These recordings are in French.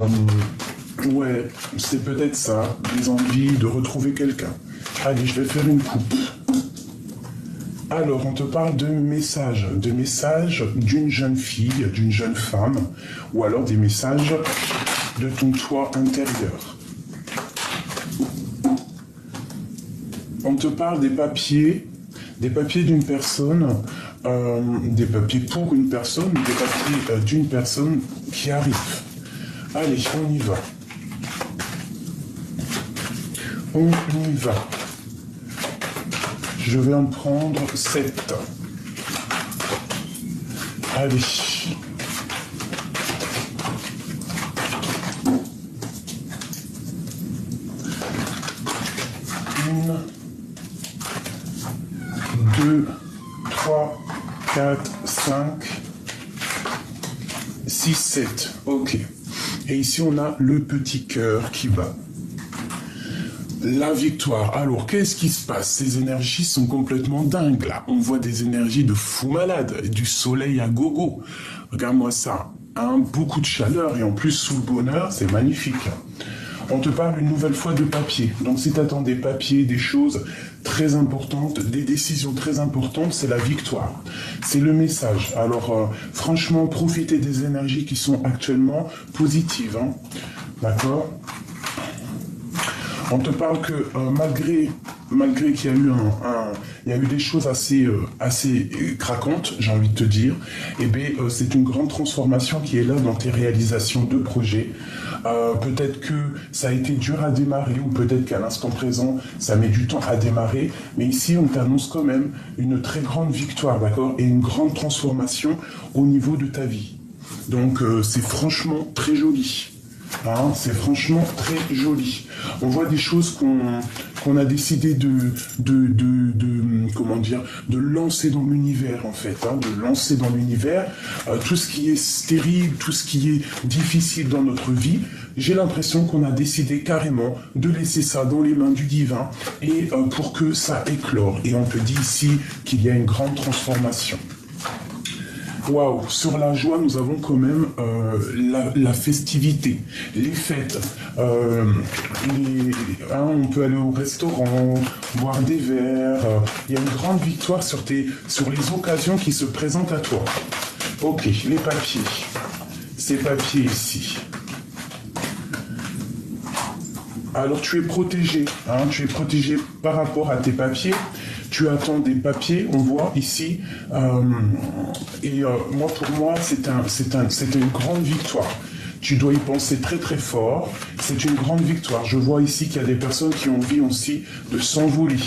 Ouais, c'est peut-être ça, des envies de retrouver quelqu'un. Allez, je vais faire une coupe. Alors, on te parle de messages d'une jeune fille, d'une jeune femme, ou alors des messages de ton toi intérieur. On te parle des papiers d'une personne, des papiers pour une personne, des papiers d'une personne qui arrive. Allez, on y va. On y va. Je vais en prendre 7. Allez. Une, 2, 3, 4, 5, 6, 7. Ok. Et ici, on a le petit cœur qui bat. La victoire. Alors, qu'est-ce qui se passe? Ces énergies sont complètement dingues, là. On voit des énergies de fou malade, du soleil à gogo. Regarde-moi ça. Hein, beaucoup de chaleur et en plus, sous le bonheur, c'est magnifique. On te parle une nouvelle fois de papier. Donc, si tu attends des papiers, des choses très importantes, des décisions très importantes, c'est la victoire. C'est le message. Alors, franchement, profitez des énergies qui sont actuellement positives. Hein. D'accord? On te parle que malgré qu'il y a eu il y a eu des choses assez craquantes, j'ai envie de te dire, eh bien, c'est une grande transformation qui est là dans tes réalisations de projets. Peut-être que ça a été dur à démarrer, ou peut-être qu'à l'instant présent, ça met du temps à démarrer, mais ici, on t'annonce quand même une très grande victoire, d'accord, et une grande transformation au niveau de ta vie. Donc, c'est franchement très joli. Hein, c'est franchement très joli. On voit des choses qu'on a décidé comment dire, de lancer dans l'univers en fait, hein, de lancer dans l'univers tout ce qui est stérile, tout ce qui est difficile dans notre vie. J'ai l'impression qu'on a décidé carrément de laisser ça dans les mains du divin et pour que ça éclore. Et on te dit ici qu'il y a une grande transformation. Waouh, sur la joie, nous avons quand même la festivité, les fêtes. On peut aller au restaurant, boire des verres. Il y a une grande victoire sur les occasions qui se présentent à toi. Ok, les papiers. Ces papiers ici. Alors tu es protégé, hein, tu es protégé par rapport à tes papiers. Tu attends des papiers, on voit ici, pour moi, c'est une grande victoire. Tu dois y penser très très fort, c'est une grande victoire. Je vois ici qu'il y a des personnes qui ont envie aussi de s'envoler.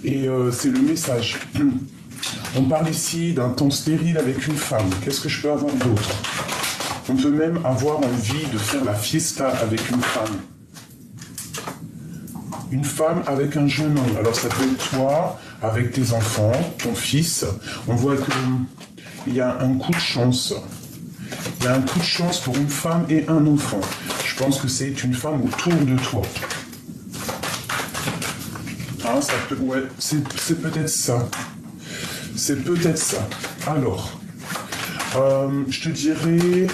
Et c'est le message. On parle ici d'un temps stérile avec une femme. Qu'est-ce que je peux avoir d'autre? On peut même avoir envie de faire la fiesta avec une femme. Une femme avec un jeune homme. Alors ça peut être toi, avec tes enfants, ton fils. On voit qu'il y a un coup de chance. Il y a un coup de chance pour une femme et un enfant. Je pense que c'est une femme autour de toi. Hein, ça peut, ouais, c'est peut-être ça. C'est peut-être ça. Alors, je te dirais,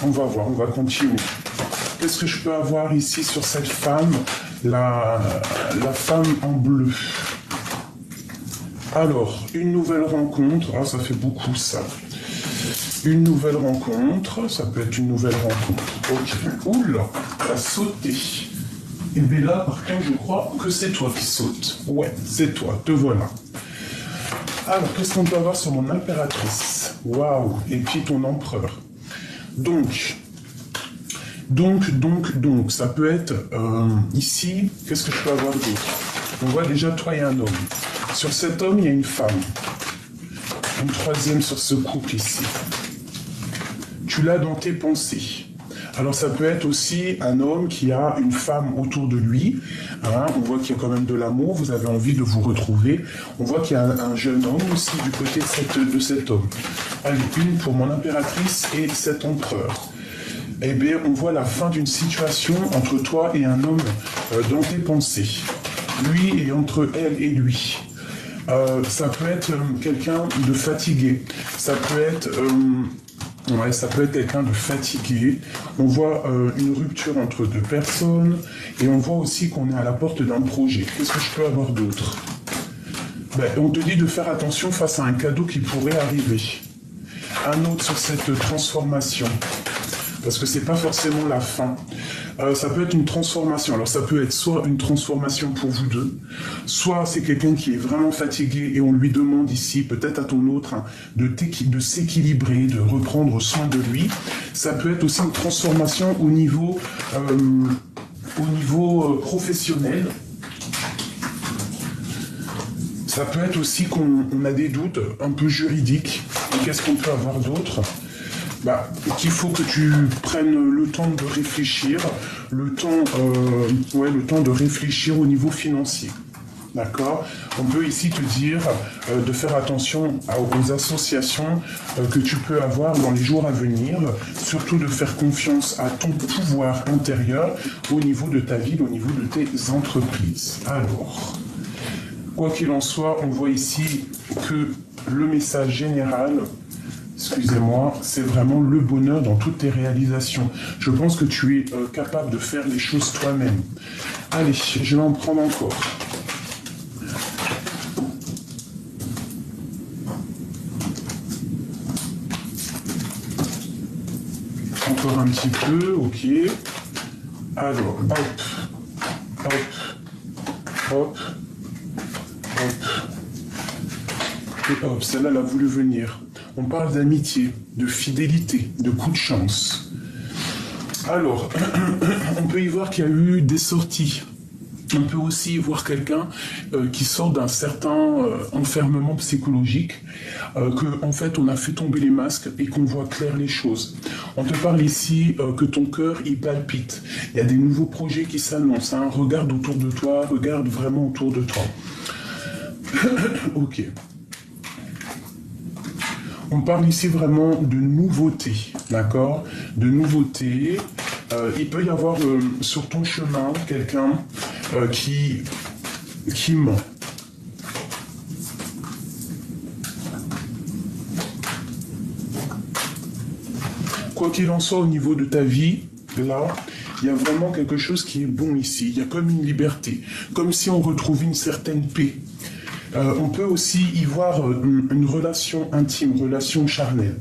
on va voir, on va continuer. Qu'est-ce que je peux avoir ici sur cette femme? La femme en bleu. Alors, une nouvelle rencontre. Ah, ça fait beaucoup, ça. Une nouvelle rencontre. Ça peut être une nouvelle rencontre. Ok. Oula, elle a sauté. Et bien là, par contre, je crois que c'est toi qui sautes. Ouais, c'est toi. Te voilà. Alors, qu'est-ce qu'on peut avoir sur mon impératrice? Waouh. Et puis ton empereur. Donc, ça peut être ici, qu'est-ce que je peux avoir d'autre? On voit déjà toi et un homme. Sur cet homme, il y a une femme. Une troisième sur ce couple ici. Tu l'as dans tes pensées. Alors ça peut être aussi un homme qui a une femme autour de lui. Hein, on voit qu'il y a quand même de l'amour, vous avez envie de vous retrouver. On voit qu'il y a un jeune homme aussi du côté de cet homme. Allez, une pour mon impératrice et cet empereur. Eh bien, on voit la fin d'une situation entre toi et un homme dans tes pensées. Lui et entre elle et lui. Ça peut être quelqu'un de fatigué. Ça peut être Ouais, ça peut être quelqu'un de fatigué. On voit une rupture entre deux personnes et on voit aussi qu'on est à la porte d'un projet. Qu'est-ce que je peux avoir d'autre? Ben, on te dit de faire attention face à un cadeau qui pourrait arriver. Un autre sur cette transformation. Parce que c'est pas forcément la fin. Ça peut être une transformation. Alors ça peut être soit une transformation pour vous deux, soit c'est quelqu'un qui est vraiment fatigué et on lui demande ici, peut-être à ton autre, hein, de s'équilibrer, de reprendre soin de lui. Ça peut être aussi une transformation au niveau professionnel. Ça peut être aussi qu'on a des doutes un peu juridiques. Qu'est-ce qu'on peut avoir d'autre? Qu'il faut que tu prennes le temps de réfléchir, le temps de réfléchir au niveau financier. D'accord? On peut ici te dire de faire attention aux associations que tu peux avoir dans les jours à venir, surtout de faire confiance à ton pouvoir intérieur au niveau de ta ville, au niveau de tes entreprises. Alors, quoi qu'il en soit, on voit ici que le message général, excusez-moi, c'est vraiment le bonheur dans toutes tes réalisations. Je pense que tu es capable de faire les choses toi-même. Allez, je vais en prendre encore. Encore un petit peu, ok. Alors, hop, hop, hop, hop. Et hop, celle-là, elle a voulu venir. On parle d'amitié, de fidélité, de coup de chance. Alors, on peut y voir qu'il y a eu des sorties. On peut aussi voir quelqu'un qui sort d'un certain enfermement psychologique, qu'en fait on a fait tomber les masques et qu'on voit clair les choses. On te parle ici que ton cœur il palpite. Il y a des nouveaux projets qui s'annoncent. Hein. Regarde autour de toi, regarde vraiment autour de toi. Ok. On parle ici vraiment de nouveauté, d'accord? De nouveauté. Il peut y avoir sur ton chemin quelqu'un qui ment. Quoi qu'il en soit au niveau de ta vie, là, il y a vraiment quelque chose qui est bon ici. Il y a comme une liberté, comme si on retrouvait une certaine paix. On peut aussi y voir une relation intime, relation charnelle.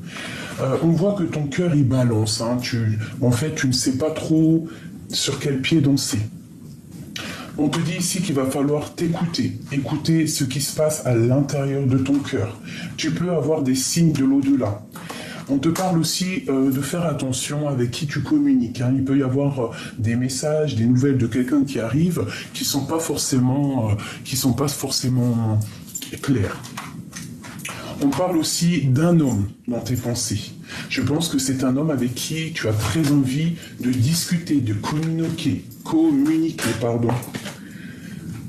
On voit que ton cœur il balance. Hein. Tu ne sais pas trop sur quel pied danser. On te dit ici qu'il va falloir t'écouter, écouter ce qui se passe à l'intérieur de ton cœur. Tu peux avoir des signes de l'au-delà. On te parle aussi de faire attention avec qui tu communiques. Hein. Il peut y avoir des messages, des nouvelles de quelqu'un qui arrive qui sont pas forcément clairs. On parle aussi d'un homme dans tes pensées. Je pense que c'est un homme avec qui tu as très envie de discuter, de communiquer.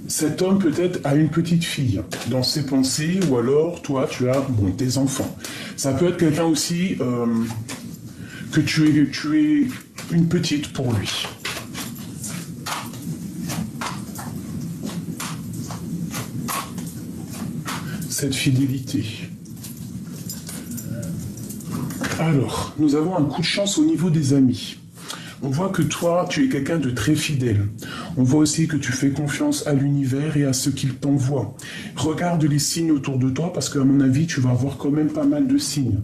Cet homme peut-être a une petite fille dans ses pensées, ou alors toi tu as tes enfants. Ça peut être quelqu'un aussi que tu es une petite pour lui. Cette fidélité. Alors, nous avons un coup de chance au niveau des amis. On voit que toi, tu es quelqu'un de très fidèle. On voit aussi que tu fais confiance à l'univers et à ce qu'il t'envoie. Regarde les signes autour de toi parce qu'à mon avis, tu vas avoir quand même pas mal de signes.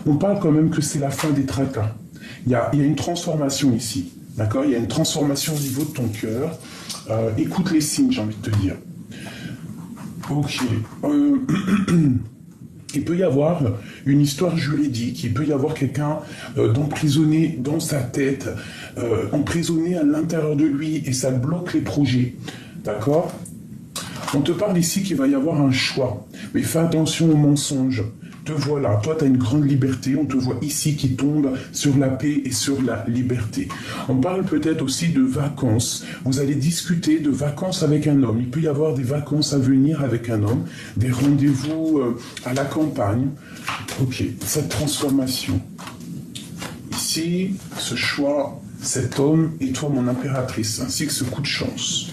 On parle quand même que c'est la fin des tracas. Il y a une transformation ici. D'accord? Il y a une transformation au niveau de ton cœur. Écoute les signes, j'ai envie de te dire. Ok. Il peut y avoir une histoire juridique, il peut y avoir quelqu'un d'emprisonné dans sa tête, emprisonné à l'intérieur de lui, et ça bloque les projets. D'accord? On te parle ici qu'il va y avoir un choix, mais fais attention aux mensonges. Te voilà, toi tu as une grande liberté, on te voit ici qui tombe sur la paix et sur la liberté. On parle peut-être aussi de vacances. Vous allez discuter de vacances avec un homme. Il peut y avoir des vacances à venir avec un homme, des rendez-vous à la campagne. Ok, cette transformation. Ici, ce choix, cet homme et toi mon impératrice, ainsi que ce coup de chance.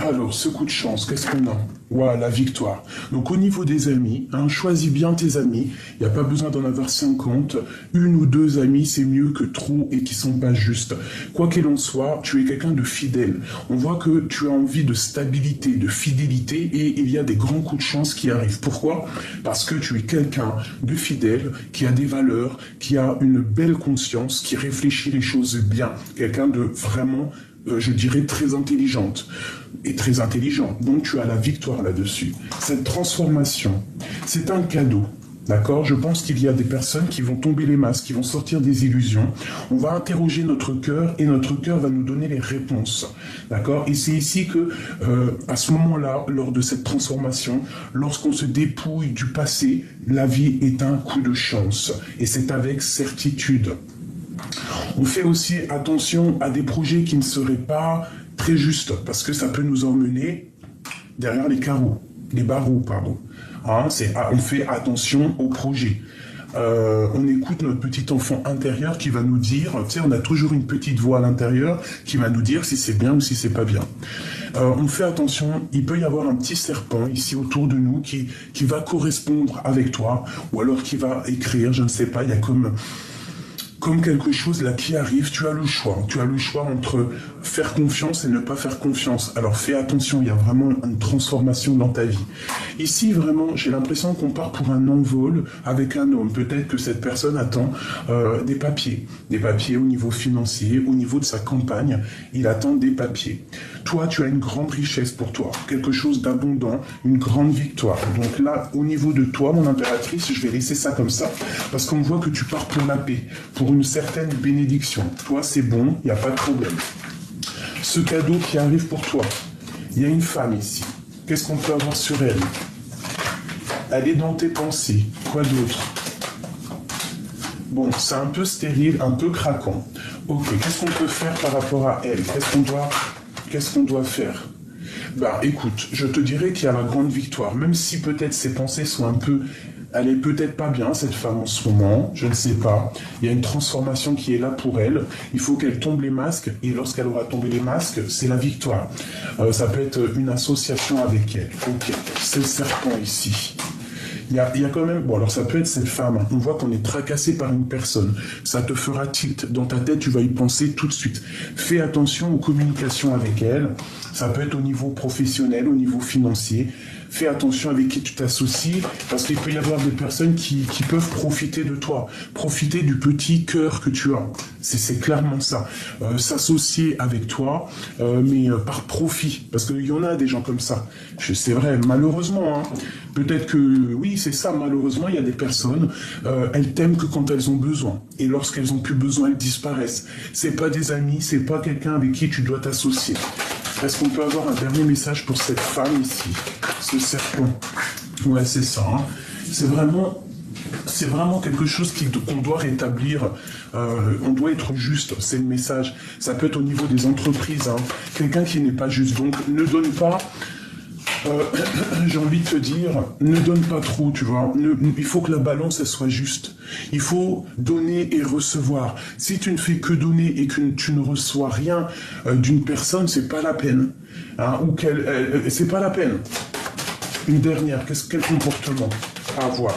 Alors, ce coup de chance, qu'est-ce qu'on a? Voilà, la victoire. Donc, au niveau des amis, hein, choisis bien tes amis. Il n'y a pas besoin d'en avoir 50. Une ou deux amis, c'est mieux que trop et qui sont pas justes. Quoi qu'il en soit, tu es quelqu'un de fidèle. On voit que tu as envie de stabilité, de fidélité et il y a des grands coups de chance qui arrivent. Pourquoi? Parce que tu es quelqu'un de fidèle, qui a des valeurs, qui a une belle conscience, qui réfléchit les choses bien. Quelqu'un de vraiment je dirais très intelligente et très intelligent. Donc tu as la victoire là-dessus. Cette transformation, c'est un cadeau. D'accord? Je pense qu'il y a des personnes qui vont tomber les masques, qui vont sortir des illusions. On va interroger notre cœur et notre cœur va nous donner les réponses. D'accord? Et c'est ici que, à ce moment-là, lors de cette transformation, lorsqu'on se dépouille du passé, la vie est un coup de chance. Et c'est avec certitude. On fait aussi attention à des projets qui ne seraient pas très justes, parce que ça peut nous emmener derrière les carreaux, les barreaux, pardon. Hein, on fait attention aux projets. On écoute notre petit enfant intérieur qui va nous dire, tu sais, on a toujours une petite voix à l'intérieur qui va nous dire si c'est bien ou si c'est pas bien. On fait attention, il peut y avoir un petit serpent ici autour de nous qui va correspondre avec toi, ou alors qui va écrire, je ne sais pas, il y a comme quelque chose là qui arrive, tu as le choix. Tu as le choix entre faire confiance et ne pas faire confiance. Alors fais attention, il y a vraiment une transformation dans ta vie. Ici, vraiment, j'ai l'impression qu'on part pour un envol avec un homme. Peut-être que cette personne attend des papiers au niveau financier, au niveau de sa campagne. Il attend des papiers. Toi, tu as une grande richesse pour toi, quelque chose d'abondant, une grande victoire. Donc là, au niveau de toi, mon impératrice, je vais laisser ça comme ça, parce qu'on voit que tu pars pour la paix, pour une certaine bénédiction. Toi, c'est bon, il n'y a pas de problème. Ce cadeau qui arrive pour toi, il y a une femme ici. Qu'est-ce qu'on peut avoir sur elle? Elle est dans tes pensées. Quoi d'autre? Bon, c'est un peu stérile, un peu craquant. Ok, qu'est-ce qu'on peut faire par rapport à elle? Qu'est-ce qu'on doit faire? Bah, écoute, je te dirais qu'il y a la grande victoire, même si peut-être ses pensées sont un peu... Elle est peut-être pas bien, cette femme, en ce moment, je ne sais pas. Il y a une transformation qui est là pour elle. Il faut qu'elle tombe les masques, et lorsqu'elle aura tombé les masques, c'est la victoire. Ça peut être une association avec elle. Ok, c'est le serpent ici. Il y a quand même... Bon, alors ça peut être cette femme. Hein. On voit qu'on est tracassé par une personne. Ça te fera tilt. Dans ta tête, tu vas y penser tout de suite. Fais attention aux communications avec elle. Ça peut être au niveau professionnel, au niveau financier. Fais attention avec qui tu t'associes, parce qu'il peut y avoir des personnes qui peuvent profiter de toi, profiter du petit cœur que tu as. C'est clairement ça. S'associer avec toi, mais par profit, parce qu'il y en a des gens comme ça. C'est vrai, malheureusement. Hein. Peut-être que, oui, c'est ça, malheureusement, il y a des personnes, elles t'aiment que quand elles ont besoin. Et lorsqu'elles ont plus besoin, elles disparaissent. C'est pas des amis, c'est pas quelqu'un avec qui tu dois t'associer. Est-ce qu'on peut avoir un dernier message pour cette femme ici? Ce serpent. Ouais, c'est ça. Hein. C'est vraiment quelque chose qu'on doit rétablir. On doit être juste, c'est le message. Ça peut être au niveau des entreprises. Hein. Quelqu'un qui n'est pas juste. Donc, ne donne pas... j'ai envie de te dire, ne donne pas trop, tu vois. Il faut que la balance, elle soit juste. Il faut donner et recevoir. Si tu ne fais que donner et que tu ne reçois rien d'une personne, c'est pas la peine. Hein, c'est pas la peine. Une dernière, quel comportement à avoir?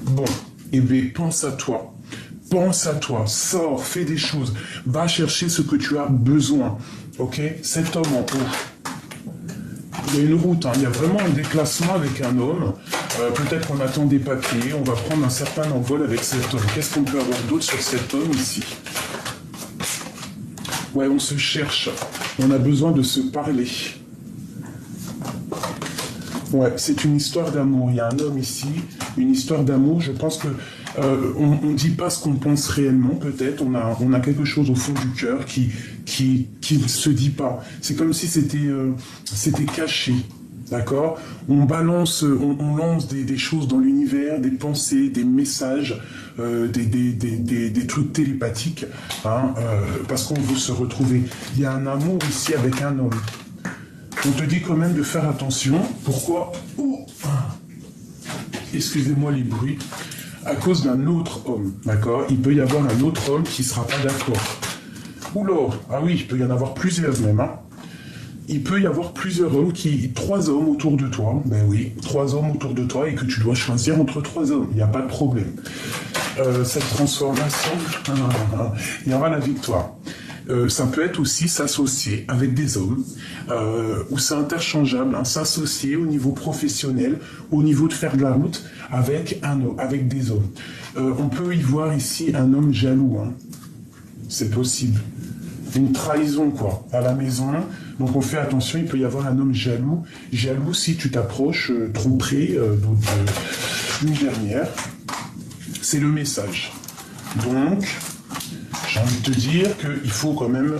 Bon, eh bien, pense à toi. Pense à toi, sors, fais des choses, va chercher ce que tu as besoin. Ok? Cet homme en haut. Il y a une route, hein. Il y a vraiment un déplacement avec un homme. Peut-être qu'on attend des papiers, on va prendre un certain envol avec cet homme. Qu'est-ce qu'on peut avoir d'autre sur cet homme ici? Ouais, on se cherche. On a besoin de se parler. Ouais, c'est une histoire d'amour. Il y a un homme ici, une histoire d'amour. Je pense que on dit pas ce qu'on pense réellement, peut-être. On a quelque chose au fond du cœur qui ne se dit pas. C'est comme si c'était caché, d'accord? On lance des choses dans l'univers, des pensées, des messages, des trucs télépathiques, hein, parce qu'on veut se retrouver. Il y a un amour ici avec un homme. On te dit quand même de faire attention. Pourquoi? Excusez-moi les bruits. À cause d'un autre homme, d'accord? Il peut y avoir un autre homme qui ne sera pas d'accord. Oula, ah oui, il peut y en avoir plusieurs même, hein. Il peut y avoir plusieurs hommes, 3 hommes autour de toi, ben oui, 3 hommes autour de toi, et que tu dois choisir entre 3 hommes, il n'y a pas de problème. Cette transformation, il y aura la victoire. Ça peut être aussi s'associer avec des hommes, ou c'est interchangeable, hein, s'associer au niveau professionnel, au niveau de faire de la route, avec des hommes. On peut y voir ici un homme jaloux, hein. C'est possible. Une trahison, quoi, à la maison. Donc on fait attention, il peut y avoir un homme jaloux. Jaloux si tu t'approches trop près d'une dernière. C'est le message. Donc, j'ai envie de te dire qu'il faut quand même...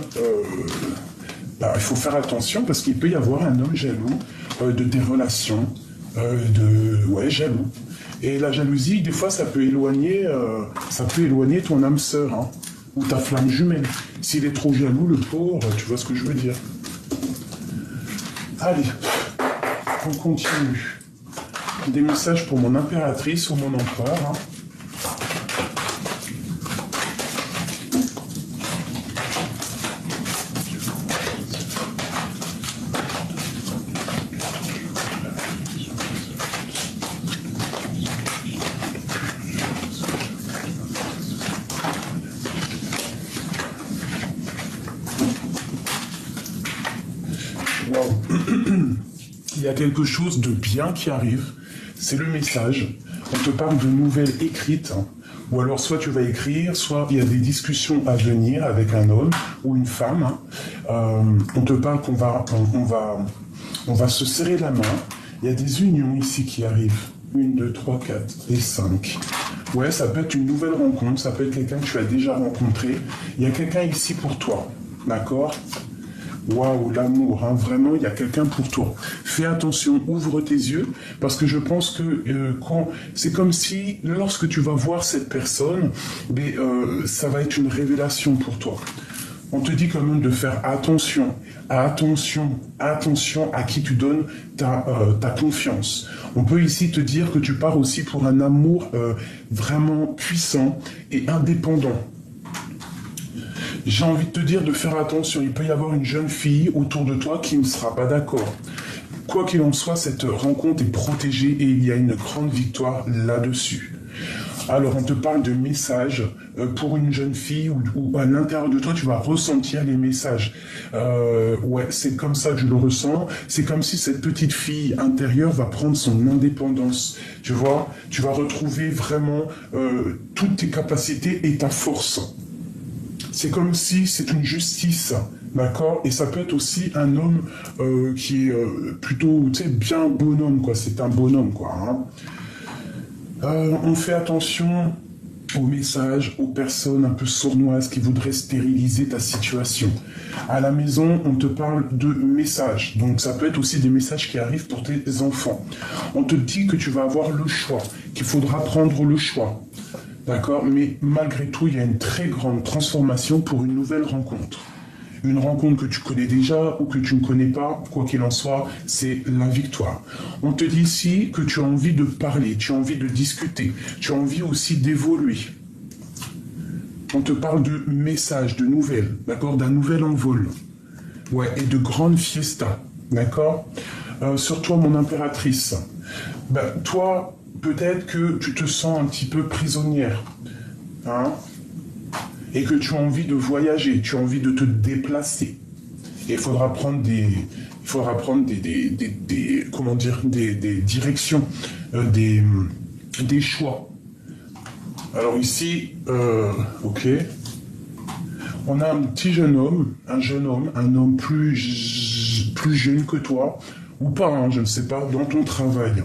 il faut faire attention parce qu'il peut y avoir un homme jaloux de tes relations, jaloux. Et la jalousie, des fois, ça peut éloigner ton âme sœur, hein, ou ta flamme jumelle. S'il est trop jaloux, le pauvre, tu vois ce que je veux dire. Allez, on continue. Des messages pour mon impératrice ou mon empereur, hein. Il y a quelque chose de bien qui arrive, c'est le message. On te parle de nouvelles écrites, hein. Ou alors soit tu vas écrire, soit il y a des discussions à venir avec un homme ou une femme, hein. On te parle on va se serrer la main. Il y a des unions ici qui arrivent. 1, 2, 3, 4 et 5. Ouais, ça peut être une nouvelle rencontre, ça peut être quelqu'un que tu as déjà rencontré. Il y a quelqu'un ici pour toi, d'accord ? Waouh, l'amour, hein, vraiment, il y a quelqu'un pour toi. Fais attention, ouvre tes yeux, parce que je pense que c'est comme si, lorsque tu vas voir cette personne, ça va être une révélation pour toi. On te dit quand même de faire attention à qui tu donnes ta confiance. On peut ici te dire que tu pars aussi pour un amour vraiment puissant et indépendant. J'ai envie de te dire de faire attention, il peut y avoir une jeune fille autour de toi qui ne sera pas d'accord. Quoi qu'il en soit, cette rencontre est protégée et il y a une grande victoire là-dessus. Alors, on te parle de messages pour une jeune fille ou à l'intérieur de toi, tu vas ressentir les messages. Ouais, c'est comme ça que je le ressens. C'est comme si cette petite fille intérieure va prendre son indépendance. Tu vois, tu vas retrouver vraiment toutes tes capacités et ta force. C'est comme si c'est une justice, d'accord? Et ça peut être aussi un homme qui est plutôt, tu sais, bien bonhomme, quoi. C'est un bonhomme, quoi, hein. On fait attention aux messages, aux personnes un peu sournoises qui voudraient stériliser ta situation. À la maison, on te parle de messages. Donc ça peut être aussi des messages qui arrivent pour tes enfants. On te dit que tu vas avoir le choix, qu'il faudra prendre le choix. D'accord? Mais malgré tout, il y a une très grande transformation pour une nouvelle rencontre. Une rencontre que tu connais déjà ou que tu ne connais pas, quoi qu'il en soit, c'est la victoire. On te dit ici que tu as envie de parler, tu as envie de discuter, tu as envie aussi d'évoluer. On te parle de messages, de nouvelles, d'accord? D'un nouvel envol. Ouais, et de grandes fiestas, d'accord? Sur toi, mon impératrice. Toi, peut-être que tu te sens un petit peu prisonnière, hein, et que tu as envie de voyager, tu as envie de te déplacer. Et il faudra prendre des directions, des choix. Alors ici, ok, on a un petit jeune homme, un homme plus jeune que toi, ou pas, hein, je ne sais pas, dans ton travail.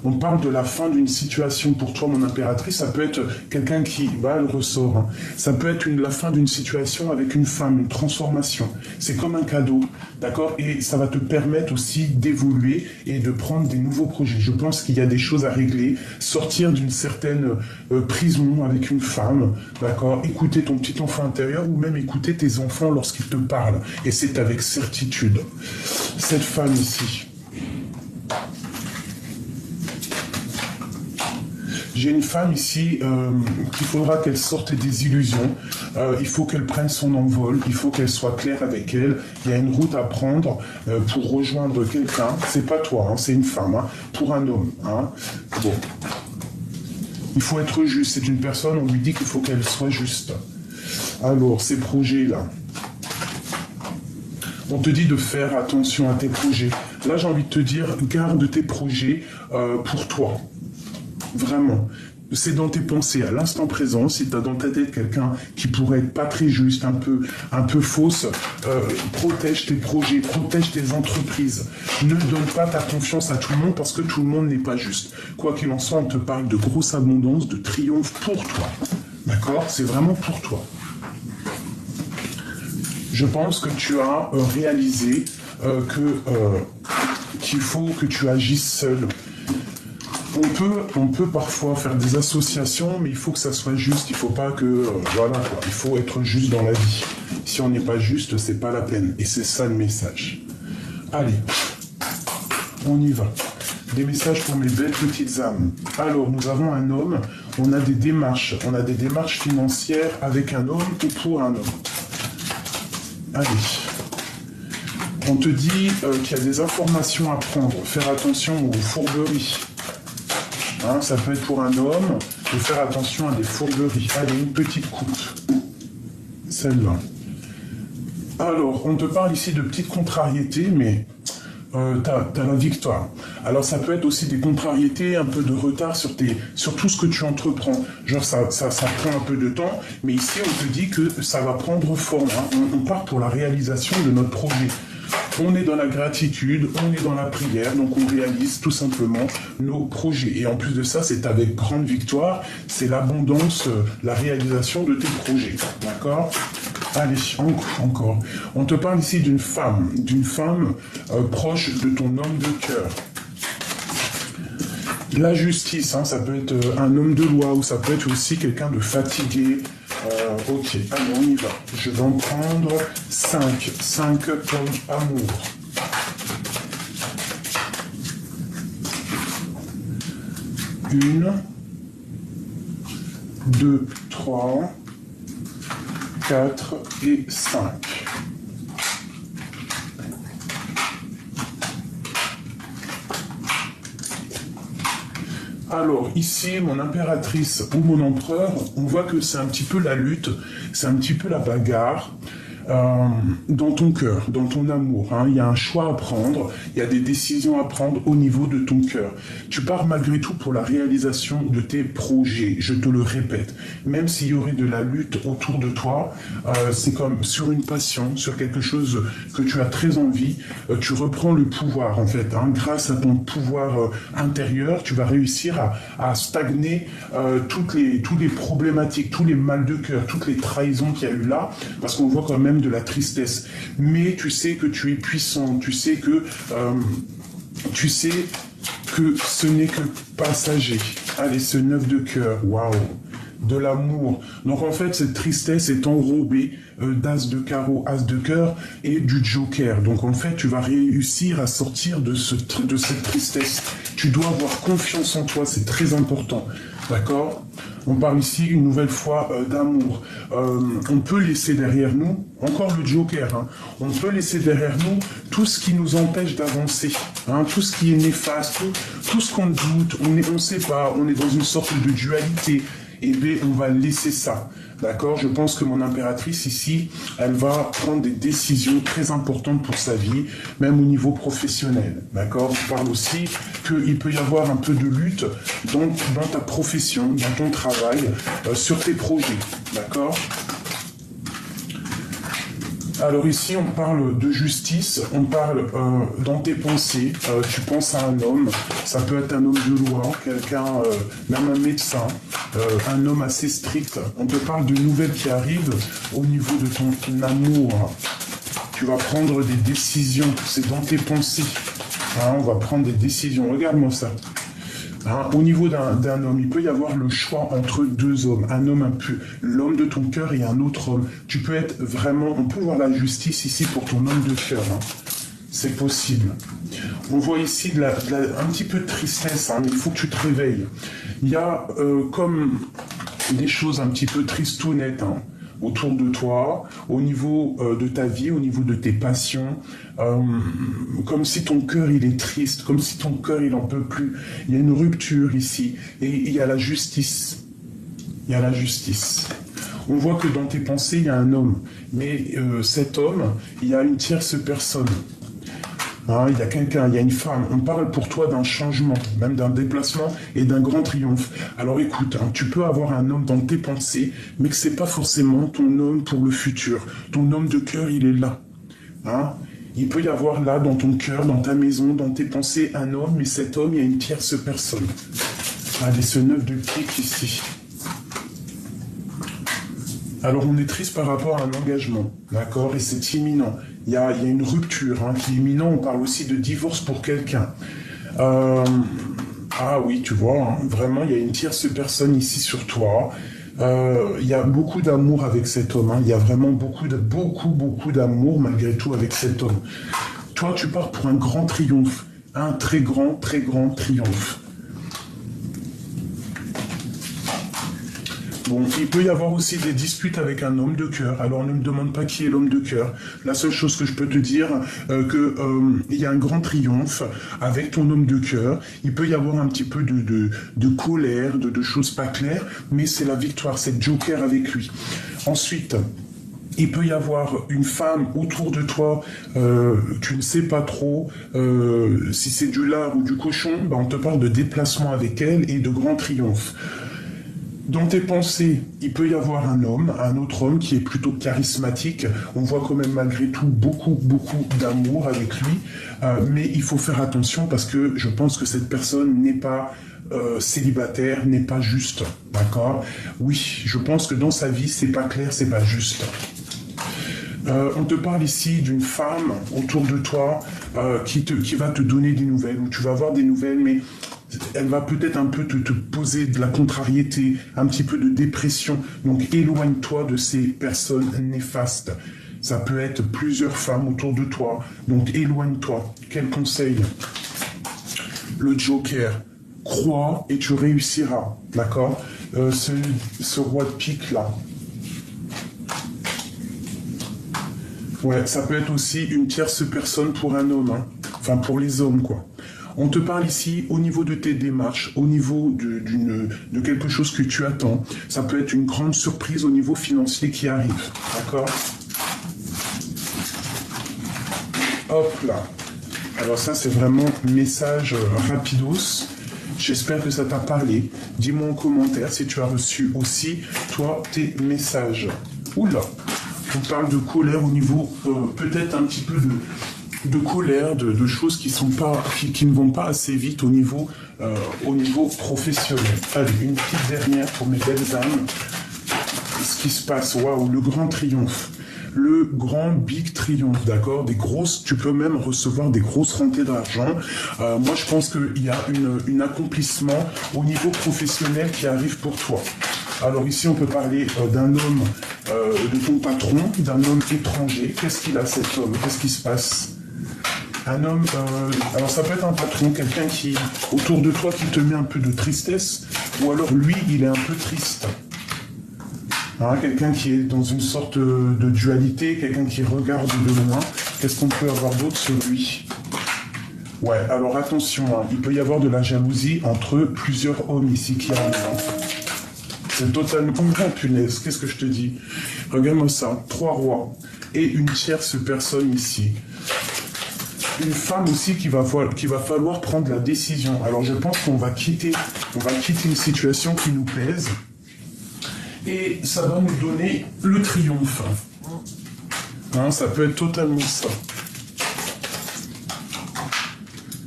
On parle de la fin d'une situation pour toi, mon impératrice. Ça peut être quelqu'un qui, elle ressort, hein. Ça peut être la fin d'une situation avec une femme, une transformation. C'est comme un cadeau, d'accord? Et ça va te permettre aussi d'évoluer et de prendre des nouveaux projets. Je pense qu'il y a des choses à régler, sortir d'une certaine prison avec une femme, d'accord? Écouter ton petit enfant intérieur ou même écouter tes enfants lorsqu'ils te parlent. Et c'est avec certitude. Cette femme ici, J'ai une femme ici qu'il faudra qu'elle sorte des illusions. Il faut qu'elle prenne son envol. Il faut qu'elle soit claire avec elle. Il y a une route à prendre pour rejoindre quelqu'un. C'est pas toi, hein, c'est une femme. Hein, pour un homme. Hein. Bon. Il faut être juste. C'est une personne, on lui dit qu'il faut qu'elle soit juste. Alors, ces projets-là. On te dit de faire attention à tes projets. Là, j'ai envie de te dire, garde tes projets pour toi. Vraiment. C'est dans tes pensées, à l'instant présent. Si tu as dans ta tête quelqu'un qui pourrait être pas très juste, un peu fausse, protège tes projets, protège tes entreprises. Ne donne pas ta confiance à tout le monde parce que tout le monde n'est pas juste. Quoi qu'il en soit, on te parle de grosse abondance, de triomphe pour toi. D'accord? C'est vraiment pour toi. Je pense que tu as réalisé qu'il faut que tu agisses seul. On peut parfois faire des associations, mais il faut que ça soit juste. Il faut pas que... voilà, quoi. Il faut être juste dans la vie. Si on n'est pas juste, c'est pas la peine. Et c'est ça le message. Allez, on y va. Des messages pour mes belles petites âmes. Alors, nous avons un homme. On a des démarches. On a des démarches financières avec un homme ou pour un homme. Allez, on te dit qu'il y a des informations à prendre, faire attention aux fourberies. Hein, ça peut être pour un homme, de faire attention à des fourberies. Allez, une petite coupe. Celle-là. Alors, on te parle ici de petites contrariétés, mais t'as la victoire. Alors, ça peut être aussi des contrariétés, un peu de retard sur tout ce que tu entreprends. Genre, ça prend un peu de temps, mais ici, on te dit que ça va prendre forme. Hein. On part pour la réalisation de notre projet. On est dans la gratitude, on est dans la prière, donc on réalise tout simplement nos projets. Et en plus de ça, c'est avec grande victoire, c'est l'abondance, la réalisation de tes projets. D'accord ? Allez, encore. On te parle ici d'une femme proche de ton homme de cœur. La justice, hein, ça peut être un homme de loi ou ça peut être aussi quelqu'un de fatigué. Ok, allez, on y va. Je vais en prendre 5. 5 comme amour. Une, 2, 3, 4 et 5. Alors, ici, mon impératrice ou mon empereur, on voit que c'est un petit peu la lutte, c'est un petit peu la bagarre dans ton cœur, dans ton amour. Hein. Il y a un choix à prendre, il y a des décisions à prendre au niveau de ton cœur. Tu pars malgré tout pour la réalisation de tes projets, je te le répète. Même s'il y aurait de la lutte autour de toi, c'est comme sur une passion, sur quelque chose que tu as très envie, tu reprends le pouvoir en fait. Hein. Grâce à ton pouvoir intérieur, tu vas réussir à stagner toutes les problématiques, tous les mal de cœur, toutes les trahisons qu'il y a eu là, parce qu'on voit quand même de la tristesse. Mais tu sais que tu es puissant, tu sais que ce n'est que passager. Allez, ce 9 de cœur, waouh, de l'amour. Donc en fait, cette tristesse est enrobée d'as de carreau, as de cœur et du joker. Donc en fait, tu vas réussir à sortir de cette tristesse. Tu dois avoir confiance en toi, c'est très important. D'accord ? On parle ici une nouvelle fois d'amour. On peut laisser derrière nous, encore le joker, hein, on peut laisser derrière nous tout ce qui nous empêche d'avancer, hein, tout ce qui est néfaste, tout ce qu'on doute, on ne sait pas, on est dans une sorte de dualité. Et bien, on va laisser ça. D'accord ? Je pense que mon impératrice ici, elle va prendre des décisions très importantes pour sa vie, même au niveau professionnel. D'accord ? Je parle aussi qu'il peut y avoir un peu de lutte dans ta profession, dans ton travail, sur tes projets. D'accord ? Alors ici, on parle de justice, on parle dans tes pensées, tu penses à un homme, ça peut être un homme de loi, quelqu'un, même un médecin, un homme assez strict. On te parle de nouvelles qui arrivent au niveau de ton amour. Tu vas prendre des décisions, c'est dans tes pensées. Hein, on va prendre des décisions, regarde-moi ça. Hein, au niveau d'un homme, il peut y avoir le choix entre deux hommes. Un homme un peu, l'homme de ton cœur et un autre homme. Tu peux être vraiment, on peut voir la justice ici pour ton homme de cœur. Hein. C'est possible. On voit ici un petit peu de tristesse, hein, mais il faut que tu te réveilles. Il y a comme des choses un petit peu tristounettes hein, autour de toi, au niveau de ta vie, au niveau de tes passions, comme si ton cœur il est triste, comme si ton cœur il en peut plus. Il y a une rupture ici, et il y a la justice. Il y a la justice. On voit que dans tes pensées, il y a un homme, mais cet homme, il y a une tierce personne. Hein, il y a quelqu'un, il y a une femme. On parle pour toi d'un changement, même d'un déplacement et d'un grand triomphe. Alors écoute, hein, tu peux avoir un homme dans tes pensées, mais que c'est pas forcément ton homme pour le futur. Ton homme de cœur, il est là. Hein? Il peut y avoir là, dans ton cœur, dans ta maison, dans tes pensées, un homme, mais cet homme, il y a une tierce personne. Allez, ce 9 de pique ici. Alors on est triste par rapport à un engagement, d'accord? Et c'est imminent. Il y a une rupture hein, qui est imminente. On parle aussi de divorce pour quelqu'un. Ah oui, tu vois, hein, vraiment, il y a une tierce personne ici sur toi. Il y a beaucoup d'amour avec cet homme. Hein. Il y a vraiment beaucoup d'amour malgré tout avec cet homme. Toi, tu pars pour un grand triomphe. Un très grand triomphe. Bon, il peut y avoir aussi des disputes avec un homme de cœur. Alors, ne me demande pas qui est l'homme de cœur. La seule chose que je peux te dire, il y a un grand triomphe avec ton homme de cœur. Il peut y avoir un petit peu de colère, de choses pas claires, mais c'est la victoire, c'est le joker avec lui. Ensuite, il peut y avoir une femme autour de toi, tu ne sais pas trop si c'est du lard ou du cochon, ben on te parle de déplacement avec elle et de grand triomphe. Dans tes pensées, il peut y avoir un autre homme qui est plutôt charismatique. On voit quand même malgré tout beaucoup d'amour avec lui. Mais il faut faire attention parce que je pense que cette personne n'est pas célibataire, n'est pas juste. D'accord? Oui, je pense que dans sa vie, c'est pas clair, c'est pas juste. On te parle ici d'une femme autour de toi qui va te donner des nouvelles, où tu vas avoir des nouvelles, mais elle va peut-être un peu te poser de la contrariété, un petit peu de dépression. Donc éloigne-toi de ces personnes néfastes. Ça peut être plusieurs femmes autour de toi. Donc éloigne-toi. Quel conseil? Le joker. Crois et tu réussiras. D'accord? Ce roi de pique là. Ouais, ça peut être aussi une tierce personne pour un homme. Hein. Enfin, pour les hommes, quoi. On te parle ici au niveau de tes démarches, au niveau de quelque chose que tu attends. Ça peut être une grande surprise au niveau financier qui arrive. D'accord? Hop là. Alors ça, c'est vraiment message rapidos. J'espère que ça t'a parlé. Dis-moi en commentaire si tu as reçu aussi, toi, tes messages. Oula. On parle de colère au niveau, peut-être un petit peu de colère, de choses qui ne vont pas assez vite au niveau professionnel. Allez, une petite dernière pour mes belles âmes. Ce qui se passe, waouh, le grand triomphe. Le grand big triomphe, d'accord? Tu peux même recevoir des grosses rentrées d'argent. Moi, je pense qu'il y a un accomplissement au niveau professionnel qui arrive pour toi. Alors ici, on peut parler d'un homme, de ton patron, d'un homme étranger. Qu'est-ce qu'il a cet homme? Qu'est-ce qui se passe? Un homme, alors ça peut être un patron, quelqu'un qui, autour de toi, qui te met un peu de tristesse, ou alors lui, il est un peu triste. Hein, quelqu'un qui est dans une sorte de dualité, quelqu'un qui regarde de loin. Qu'est-ce qu'on peut avoir d'autre sur lui? Ouais, alors attention, hein, il peut y avoir de la jalousie entre plusieurs hommes ici qui arrivent. C'est totalement... Oh punaise, qu'est-ce que je te dis? Regarde-moi ça, 3 rois et une tierce personne ici. Une femme aussi qu'il va falloir prendre la décision. Alors je pense qu'on va quitter une situation qui nous plaise et ça va nous donner le triomphe. Hein, ça peut être totalement ça.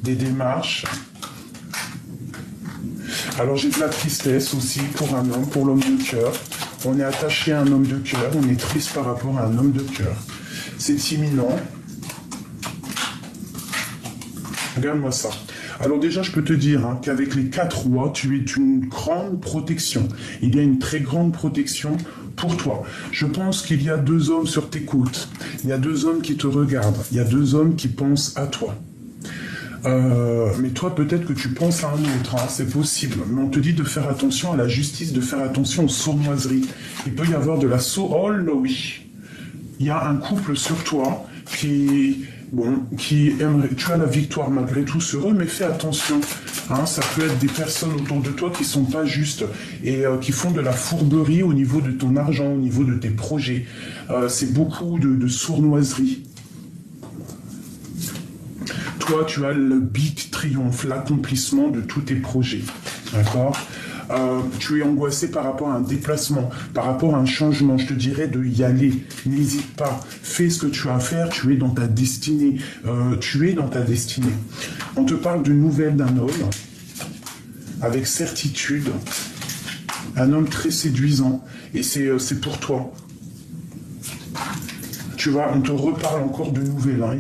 Des démarches. Alors j'ai de la tristesse aussi pour un homme, pour l'homme de cœur. On est attaché à un homme de cœur, on est triste par rapport à un homme de cœur. C'est imminent. Regarde-moi ça. Alors déjà, je peux te dire hein, qu'avec les 4 rois, tu es une grande protection. Il y a une très grande protection pour toi. Je pense qu'il y a 2 hommes sur tes côtes. Il y a 2 hommes qui te regardent. Il y a 2 hommes qui pensent à toi. Mais toi, peut-être que tu penses à un autre, hein, c'est possible. Mais on te dit de faire attention à la justice, de faire attention aux sournoiseries. Il peut y avoir de la oh là oui. Il y a un couple sur toi qui aimerait, tu as la victoire malgré tout sur eux, mais fais attention. Hein, ça peut être des personnes autour de toi qui sont pas justes et qui font de la fourberie au niveau de ton argent, au niveau de tes projets. C'est beaucoup de sournoiserie. Toi, tu as le big triomphe, l'accomplissement de tous tes projets. D'accord ? Tu es angoissé par rapport à un déplacement, par rapport à un changement. Je te dirais de y aller. N'hésite pas. Fais ce que tu as à faire. Tu es dans ta destinée. Tu es dans ta destinée. On te parle d'une nouvelle d'un homme avec certitude. Un homme très séduisant. Et c'est pour toi. Tu vois, on te reparle encore de nouvelles. Hein.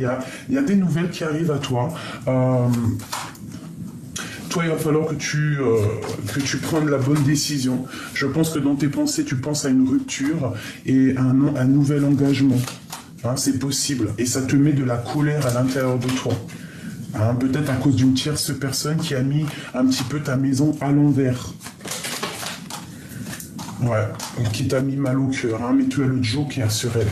Il y a des nouvelles qui arrivent à toi. Toi, il va falloir que tu prennes la bonne décision. Je pense que dans tes pensées, tu penses à une rupture et un nouvel engagement. Hein, c'est possible. Et ça te met de la colère à l'intérieur de toi. Hein, peut-être à cause d'une tierce personne qui a mis un petit peu ta maison à l'envers. Ouais, qui t'a mis mal au cœur. Hein, mais tu as le joker sur elle.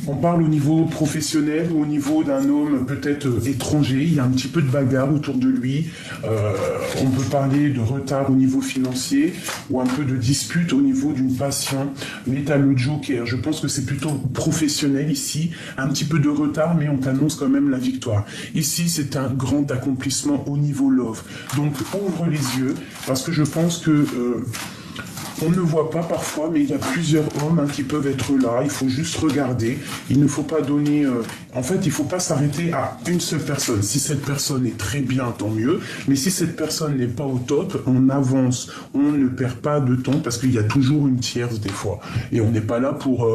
On parle au niveau professionnel ou au niveau d'un homme peut-être étranger. Il y a un petit peu de bagarre autour de lui. On peut parler de retard au niveau financier ou un peu de dispute au niveau d'une passion. Mais tu as le joker. Je pense que c'est plutôt professionnel ici. Un petit peu de retard, mais on t'annonce quand même la victoire. Ici, c'est un grand accomplissement au niveau love. Donc, ouvre les yeux parce que je pense que... on ne voit pas parfois, mais il y a plusieurs hommes qui peuvent être là. Il faut juste regarder. Il ne faut pas donner... En fait, il ne faut pas s'arrêter à une seule personne. Si cette personne est très bien, tant mieux. Mais si cette personne n'est pas au top, on avance. On ne perd pas de temps parce qu'il y a toujours une tierce des fois. Et on n'est pas là pour...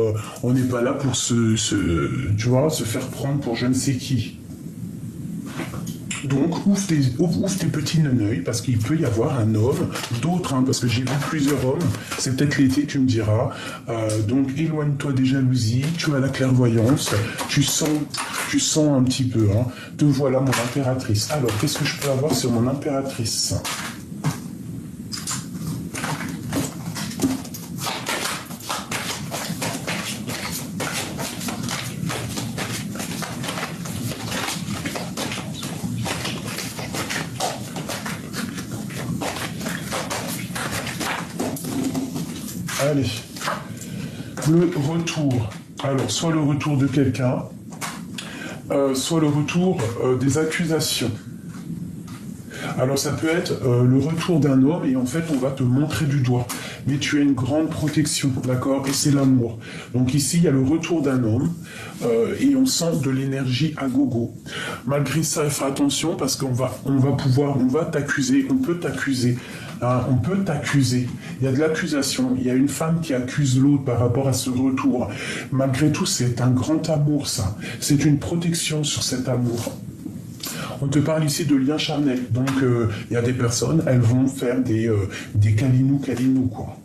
se faire prendre pour je ne sais qui. Donc, ouvre tes petits neneuils, parce qu'il peut y avoir un homme, d'autres, parce que j'ai vu plusieurs hommes, c'est peut-être l'été, tu me diras. Donc, éloigne-toi des jalousies, tu as la clairvoyance, tu sens un petit peu. Te voilà, mon impératrice. Alors, qu'est-ce que je peux avoir sur mon impératrice ? Allez, le retour. Alors, soit le retour de quelqu'un, soit le retour des accusations. Alors, ça peut être le retour d'un homme et en fait, on va te montrer du doigt. Mais tu as une grande protection, d'accord ? Et c'est l'amour. Donc ici, il y a le retour d'un homme et on sent de l'énergie à gogo. Malgré ça, il faut attention parce qu'on va t'accuser, on peut t'accuser. On peut t'accuser. Il y a de l'accusation. Il y a une femme qui accuse l'autre par rapport à ce retour. Malgré tout, c'est un grand amour, ça. C'est une protection sur cet amour. On te parle ici de lien charnel. Donc, il y a des personnes, elles vont faire des câlinous, quoi.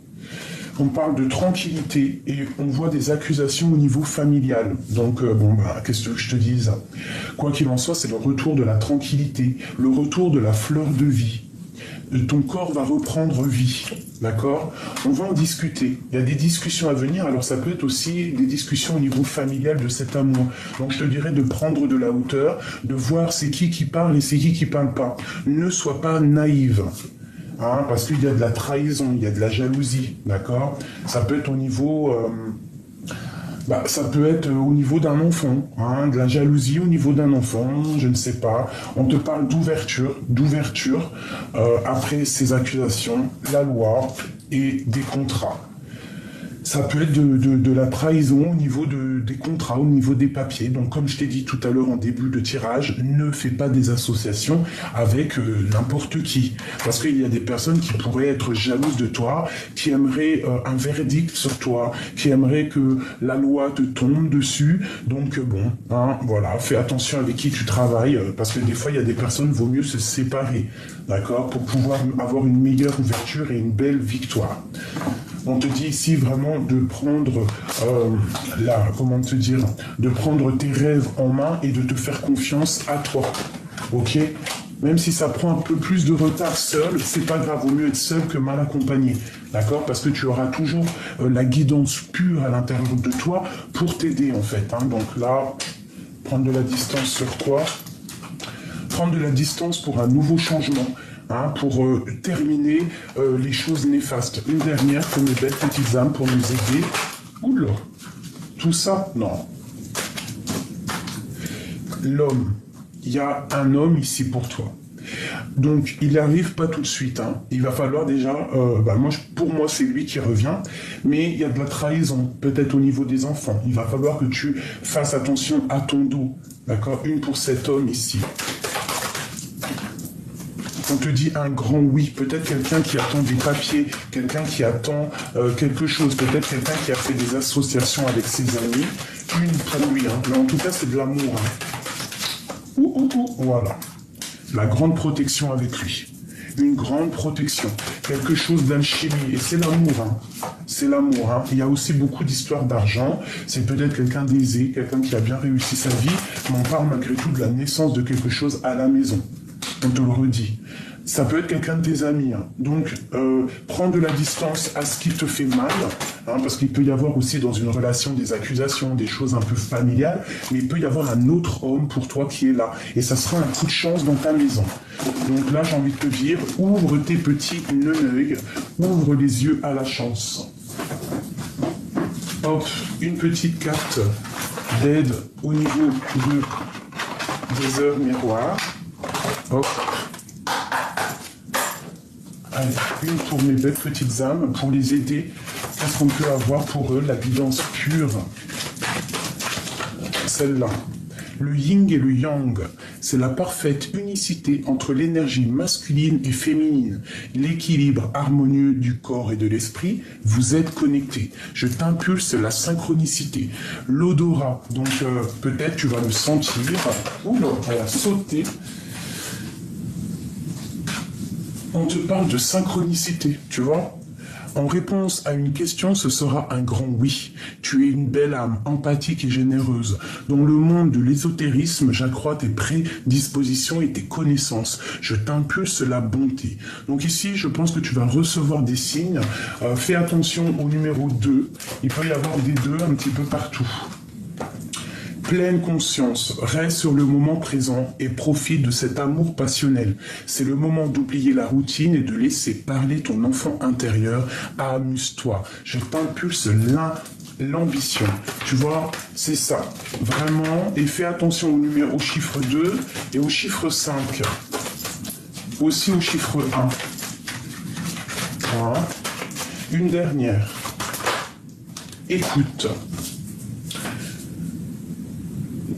On parle de tranquillité et on voit des accusations au niveau familial. Donc, qu'est-ce que je te dise ? Quoi qu'il en soit, c'est le retour de la tranquillité, le retour de la fleur de vie. Ton corps va reprendre vie, d'accord ? On va en discuter. Il y a des discussions à venir, alors ça peut être aussi des discussions au niveau familial de cet amour. Donc je te dirais de prendre de la hauteur, de voir c'est qui parle et c'est qui parle pas. Ne sois pas naïve, parce qu'il y a de la trahison, il y a de la jalousie, d'accord ? Ça peut être au niveau... ça peut être au niveau d'un enfant, de la jalousie au niveau d'un enfant, je ne sais pas. On te parle d'ouverture après ces accusations, la loi et des contrats. Ça peut être de la trahison au niveau des contrats, au niveau des papiers. Donc, comme je t'ai dit tout à l'heure en début de tirage, ne fais pas des associations avec n'importe qui. Parce qu'il y a des personnes qui pourraient être jalouses de toi, qui aimeraient un verdict sur toi, qui aimeraient que la loi te tombe dessus. Donc, voilà, fais attention avec qui tu travailles, parce que des fois, il y a des personnes, vaut mieux se séparer, d'accord, pour pouvoir avoir une meilleure ouverture et une belle victoire. On te dit ici vraiment de prendre comment te dire, de prendre tes rêves en main et de te faire confiance à toi. Ok? Même si ça prend un peu plus de retard seul, c'est pas grave, vaut mieux être seul que mal accompagné. D'accord? Parce que tu auras toujours la guidance pure à l'intérieur de toi pour t'aider en fait. Hein. Donc là, prendre de la distance sur quoi? Prendre de la distance pour un nouveau changement. Hein, pour terminer les choses néfastes. Une dernière pour mes belles petites âmes pour nous aider. Oula, tout ça, non. L'homme, il y a un homme ici pour toi. Donc, il n'arrive pas tout de suite. Hein. Il va falloir déjà... pour moi, c'est lui qui revient. Mais il y a de la trahison, peut-être au niveau des enfants. Il va falloir que tu fasses attention à ton dos. D'accord? Une pour cet homme ici. On te dit un grand oui, peut-être quelqu'un qui attend des papiers, quelqu'un qui attend quelque chose, peut-être quelqu'un qui a fait des associations avec ses amis. Une pour lui, hein. Mais en tout cas c'est de l'amour. Hein. Voilà. La grande protection avec lui. Une grande protection. Quelque chose d'alchimie. Et c'est l'amour. Hein. C'est l'amour. Hein. Il y a aussi beaucoup d'histoires d'argent. C'est peut-être quelqu'un d'aisé, quelqu'un qui a bien réussi sa vie, mais on parle malgré tout de la naissance de quelque chose à la maison. On te le redit. Ça peut être quelqu'un de tes amis. Hein. Donc, prends de la distance à ce qui te fait mal, hein, parce qu'il peut y avoir aussi dans une relation des accusations, des choses un peu familiales, mais il peut y avoir un autre homme pour toi qui est là. Et ça sera un coup de chance dans ta maison. Donc là, j'ai envie de te dire, ouvre tes petits neneuils, ouvre les yeux à la chance. Hop, une petite carte d'aide au niveau des heures miroirs. Hop. Allez, une pour mes belles petites âmes, pour les aider. Qu'est-ce qu'on peut avoir pour eux? La guidance pure. Celle-là. Le yin et le yang, c'est la parfaite unicité entre l'énergie masculine et féminine, l'équilibre harmonieux du corps et de l'esprit. Vous êtes connectés. Je t'impulse la synchronicité, l'odorat. Donc peut-être tu vas le sentir. Oula, elle a sauté. On te parle de synchronicité, tu vois. En réponse à une question, ce sera un grand oui. Tu es une belle âme, empathique et généreuse. Dans le monde de l'ésotérisme, j'accrois tes prédispositions et tes connaissances. Je t'impulse la bonté. Donc ici, je pense que tu vas recevoir des signes. Fais attention au numéro 2. Il peut y avoir des 2 un petit peu partout. Pleine conscience, reste sur le moment présent et profite de cet amour passionnel. C'est le moment d'oublier la routine et de laisser parler ton enfant intérieur. Amuse-toi. Je t'impulse l'ambition. Tu vois, c'est ça. Vraiment. Et fais attention au chiffre 2 et au chiffre 5. Aussi au chiffre 1. Voilà. Une dernière. Écoute.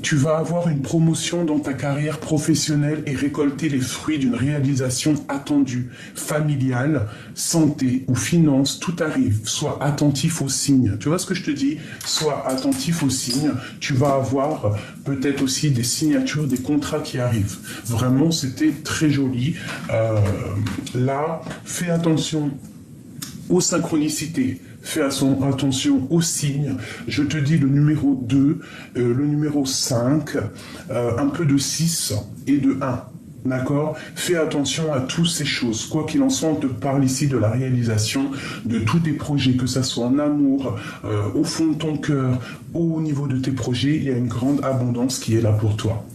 Tu vas avoir une promotion dans ta carrière professionnelle et récolter les fruits d'une réalisation attendue, familiale, santé ou finance, tout arrive. Sois attentif aux signes. Tu vois ce que je te dis? Sois attentif aux signes. Tu vas avoir peut-être aussi des signatures, des contrats qui arrivent. Vraiment, c'était très joli. Là, fais attention aux synchronicités. Fais attention aux signes. Je te dis le numéro 2, le numéro 5, un peu de 6 et de 1. D'accord? Fais attention à toutes ces choses. Quoi qu'il en soit, on te parle ici de la réalisation de tous tes projets, que ça soit en amour, au fond de ton cœur, au niveau de tes projets. Il y a une grande abondance qui est là pour toi.